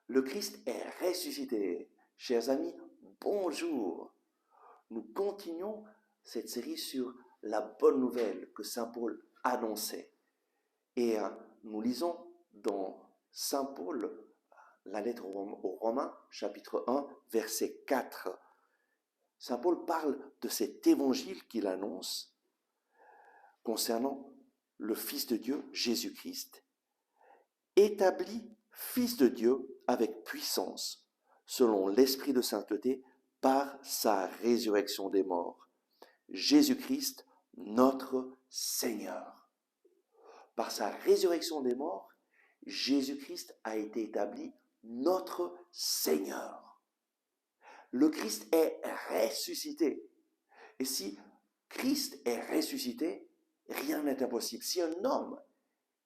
Le Christ est ressuscité. Chers amis, bonjour. Nous continuons cette série sur la bonne nouvelle que Saint Paul annonçait. Et nous lisons dans Saint Paul, la lettre aux Romains, chapitre 1, verset 4. Saint Paul parle de cet évangile qu'il annonce concernant le Fils de Dieu, Jésus-Christ, établi Fils de Dieu avec puissance, selon l'Esprit de sainteté, par sa résurrection des morts. Jésus-Christ, notre Seigneur. Par sa résurrection des morts, Jésus-Christ a été établi notre Seigneur. Le Christ est ressuscité. Et si Christ est ressuscité, rien n'est impossible. Si un homme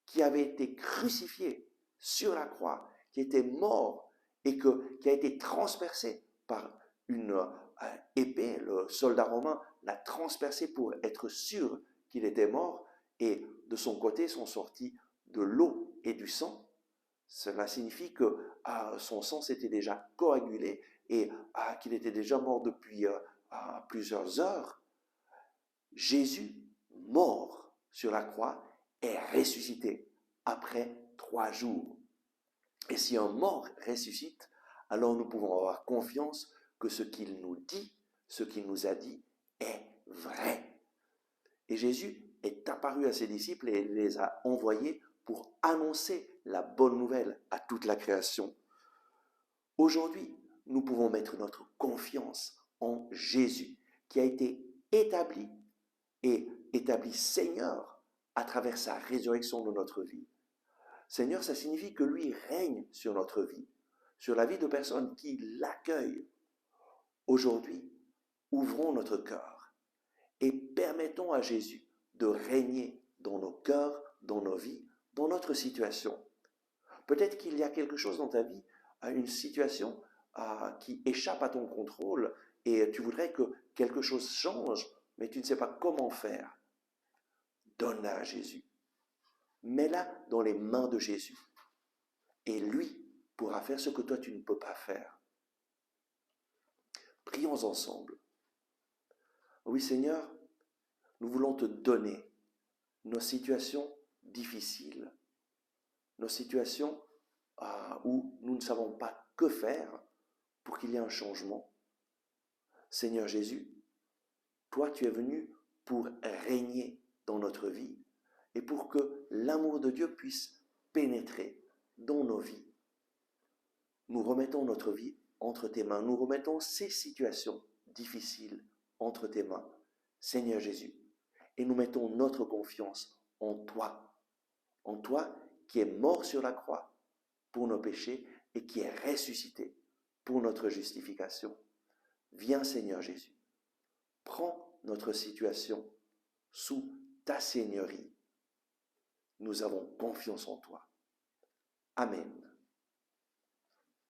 qui avait été crucifié sur la croix, qui était mort et qui a été transpercé par une épée, le soldat romain l'a transpercé pour être sûr qu'il était mort, et de son côté sont sortis de l'eau et du sang. Cela signifie que son sang s'était déjà coagulé et qu'il était déjà mort depuis plusieurs heures. Jésus, mort sur la croix, est ressuscité après 3 jours. Et si un mort ressuscite, alors nous pouvons avoir confiance que ce qu'il nous dit, ce qu'il nous a dit, est vrai. Et Jésus est apparu à ses disciples et les a envoyés pour annoncer la bonne nouvelle à toute la création. Aujourd'hui, nous pouvons mettre notre confiance en Jésus, qui a été établi Seigneur à travers sa résurrection de notre vie. Seigneur, ça signifie que lui règne sur notre vie, sur la vie de personnes qui l'accueillent. Aujourd'hui, ouvrons notre cœur et permettons à Jésus de régner dans nos cœurs, dans nos vies, dans notre situation. Peut-être qu'il y a quelque chose dans ta vie, une situation qui échappe à ton contrôle et tu voudrais que quelque chose change, mais tu ne sais pas comment faire. Donne-la à Jésus. Mets-la dans les mains de Jésus. Et lui pourra faire ce que toi tu ne peux pas faire. Prions ensemble. Oui Seigneur, nous voulons te donner nos situations difficiles, nos situations où nous ne savons pas que faire pour qu'il y ait un changement. Seigneur Jésus, toi tu es venu pour régner dans notre vie et pour que l'amour de Dieu puisse pénétrer dans nos vies. Nous remettons notre vie entre tes mains, nous remettons ces situations difficiles entre tes mains, Seigneur Jésus, et nous mettons notre confiance en toi qui es mort sur la croix pour nos péchés et qui est ressuscité pour notre justification. Viens Seigneur Jésus, prends notre situation sous ta seigneurie. Nous avons confiance en toi. Amen.